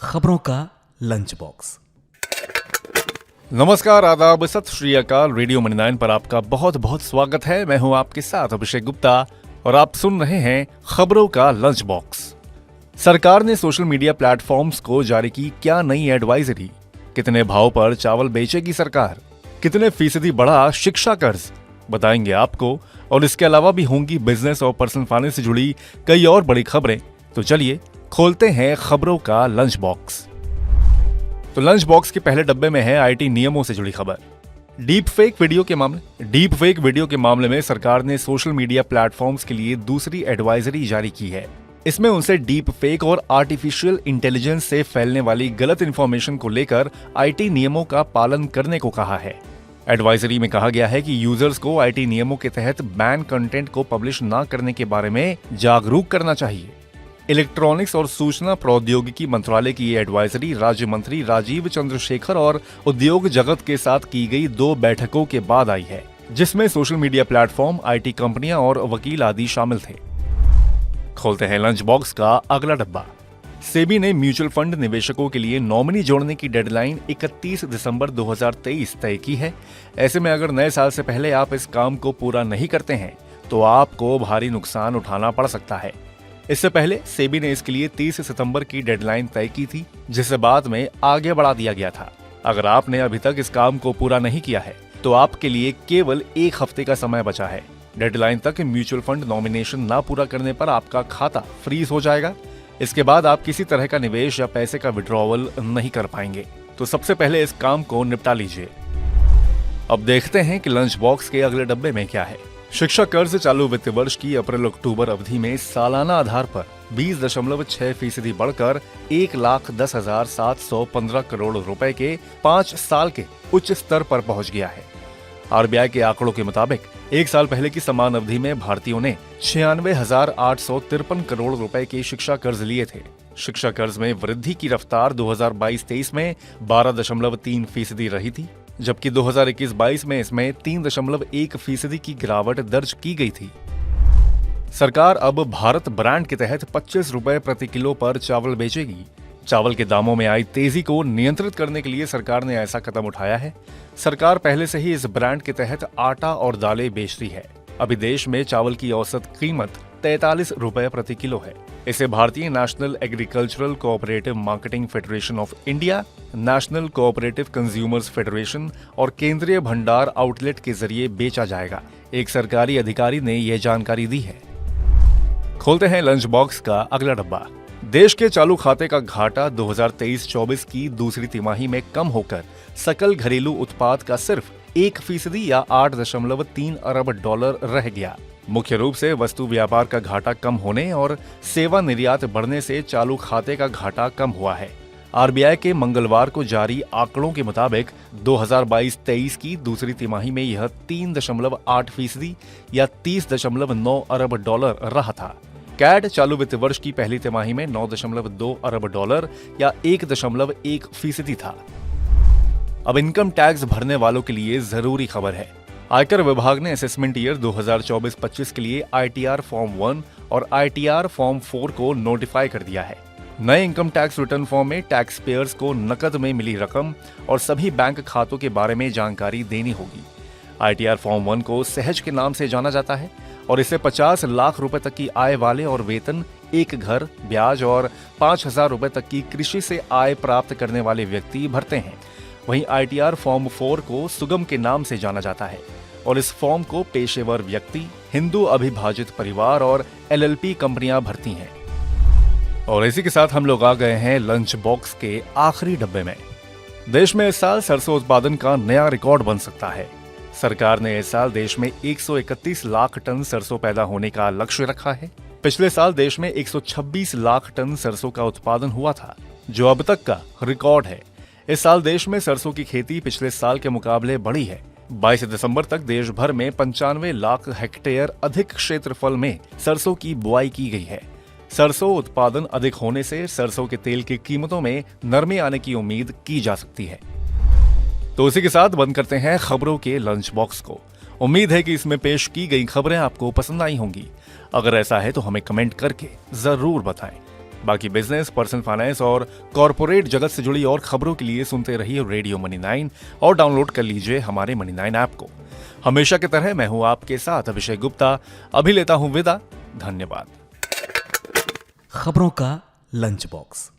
खबरों का lunch box. नमस्कार, आदाब, सत श्री अकाल। रेडियो मनी 9 पर आपका बहुत बहुत स्वागत है। मैं हूं आपके साथ अभिषेक गुप्ता और आप सुन रहे हैं खबरों का लंच बॉक्स। सरकार ने सोशल मीडिया प्लेटफॉर्म्स को जारी की क्या नई एडवाइजरी? कितने भाव पर चावल बेचेगी सरकार? कितने फीसदी बढ़ा शिक्षा कर्ज? बताएंगे आपको। और इसके अलावा भी होंगी बिजनेस और पर्सनल फाइनेंस से जुड़ी कई और बड़ी खबरें। तो चलिए खोलते हैं खबरों का लंच बॉक्स। तो लंच बॉक्स के पहले डब्बे में है आईटी नियमों से जुड़ी खबर। डीप फेक वीडियो के मामले में सरकार ने सोशल मीडिया प्लेटफॉर्म्स के लिए दूसरी एडवाइजरी जारी की है। इसमें उनसे डीप फेक और आर्टिफिशियल इंटेलिजेंस से फैलने वाली गलत इंफॉर्मेशन को लेकर आईटी नियमों का पालन करने को कहा है। एडवाइजरी में कहा गया है कि यूजर्स को आईटी नियमों के तहत बैन कंटेंट को पब्लिश न करने के बारे में जागरूक करना चाहिए। इलेक्ट्रॉनिक्स और सूचना प्रौद्योगिकी मंत्रालय की ये एडवाइजरी राज्य मंत्री राजीव चंद्रशेखर और उद्योग जगत के साथ की गई 2 बैठकों के बाद आई है, जिसमें सोशल मीडिया प्लेटफॉर्म, आईटी कंपनियां और वकील आदि शामिल थे। खोलते हैं लंच बॉक्स का अगला डब्बा। सेबी ने म्यूचुअल फंड निवेशकों के लिए नॉमिनी जोड़ने की डेडलाइन 31 दिसंबर 2023 तय की है। ऐसे में अगर नए साल से पहले आप इस काम को पूरा नहीं करते हैं तो आपको भारी नुकसान उठाना पड़ सकता है। इससे पहले सेबी ने इसके लिए 30 सितंबर की डेडलाइन तय की थी, जिसे बाद में आगे बढ़ा दिया गया था। अगर आपने अभी तक इस काम को पूरा नहीं किया है तो आपके लिए केवल 1 हफ्ते का समय बचा है। डेडलाइन तक म्यूचुअल फंड नॉमिनेशन ना पूरा करने पर आपका खाता फ्रीज हो जाएगा। इसके बाद आप किसी तरह का निवेश या पैसे का विड्रॉवल नहीं कर पाएंगे। तो सबसे पहले इस काम को निपटा लीजिए। अब देखते हैं कि लंच बॉक्स के अगले डब्बे में क्या है। शिक्षा कर्ज चालू वित्त वर्ष की अप्रैल-अक्टूबर अवधि में सालाना आधार पर 20.6% बढ़कर 1,10,715 करोड़ रुपए के 5 साल के उच्च स्तर पर पहुंच गया है। आरबीआई के आंकड़ों के मुताबिक 1 साल पहले की समान अवधि में भारतीयों ने 96,853 करोड़ रुपए के शिक्षा कर्ज लिए थे। शिक्षा कर्ज में वृद्धि की रफ्तार 2022-23 में 12.3% रही थी, जबकि 2021-22 में इसमें 3.1% की गिरावट दर्ज की गई थी। सरकार अब भारत ब्रांड के तहत 25 रुपए प्रति किलो पर चावल बेचेगी। चावल के दामों में आई तेजी को नियंत्रित करने के लिए सरकार ने ऐसा कदम उठाया है। सरकार पहले से ही इस ब्रांड के तहत आटा और दालें बेचती है। अभी देश में चावल की औसत कीमत 43 रुपए प्रति किलो है। इसे भारतीय national agricultural cooperative marketing federation of India, national cooperative consumers federation और केंद्रीय भंडार आउटलेट के जरिए बेचा जाएगा। एक सरकारी अधिकारी ने यह जानकारी दी है। खोलते हैं लंच बॉक्स का अगला डब्बा। देश के चालू खाते का घाटा 2023-24 की दूसरी तिमाही में कम होकर सकल घरेलू उत्पाद का सिर्फ 1% या 8.3 अरब डॉलर रह गया। मुख्य रूप से वस्तु व्यापार का घाटा कम होने और सेवा निर्यात बढ़ने से चालू खाते का घाटा कम हुआ है। आरबीआई के मंगलवार को जारी आंकड़ों के मुताबिक 2022-23 की दूसरी तिमाही में यह 3.8% या 30.9 अरब डॉलर रहा था। कैड चालू वित्त वर्ष की पहली तिमाही में 9.2 अरब डॉलर या 1.1% था। अब इनकम टैक्स भरने वालों के लिए जरूरी खबर है। आयकर विभाग ने असेसमेंट ईयर 2024-25 के लिए आईटीआर फॉर्म 1 और आईटीआर फॉर्म 4 को नोटिफाई कर दिया है। नए इनकम टैक्स रिटर्न फॉर्म में टैक्स पेयर्स को नकद में मिली रकम और सभी बैंक खातों के बारे में जानकारी देनी होगी। आईटीआर फॉर्म 1 को सहज के नाम से जाना जाता है और इसे 50 लाख रुपए तक की आय वाले और वेतन, एक घर, ब्याज और 5,000 रुपए तक की कृषि से आय प्राप्त करने वाले व्यक्ति भरते हैं। वहीं आईटीआर फॉर्म 4 को सुगम के नाम से जाना जाता है और इस फॉर्म को पेशेवर व्यक्ति, हिंदू अभिभाजित परिवार और एलएलपी कंपनियां भरती हैं। और इसी के साथ हम लोग आ गए हैं लंच बॉक्स के आखिरी डब्बे में। देश में इस साल सरसों उत्पादन का नया रिकॉर्ड बन सकता है। सरकार ने इस साल देश में 131 लाख टन सरसों पैदा होने का लक्ष्य रखा है। पिछले साल देश में 126 लाख टन सरसों का उत्पादन हुआ था, जो अब तक का रिकॉर्ड है। इस साल देश में सरसों की खेती पिछले साल के मुकाबले बढ़ी है। 22 दिसंबर तक देश भर में 95 लाख हेक्टेयर अधिक क्षेत्रफल में सरसों की बुआई की गई है। सरसों उत्पादन अधिक होने से सरसों के तेल की कीमतों में नरमी आने की उम्मीद की जा सकती है। तो इसी के साथ बंद करते हैं खबरों के लंच बॉक्स को। उम्मीद है कि इसमें पेश की गई खबरें आपको पसंद आई होंगी। अगर ऐसा है तो हमें कमेंट करके जरूर बताएं। बाकी बिजनेस, पर्सनल फाइनेंस और कॉरपोरेट जगत से जुड़ी और खबरों के लिए सुनते रहिए रेडियो मनी 9 और डाउनलोड कर लीजिए हमारे मनी 9 ऐप को। हमेशा की तरह मैं हूं आपके साथ अभिषेक गुप्ता। अभी लेता हूं विदा। धन्यवाद। खबरों का लंच बॉक्स।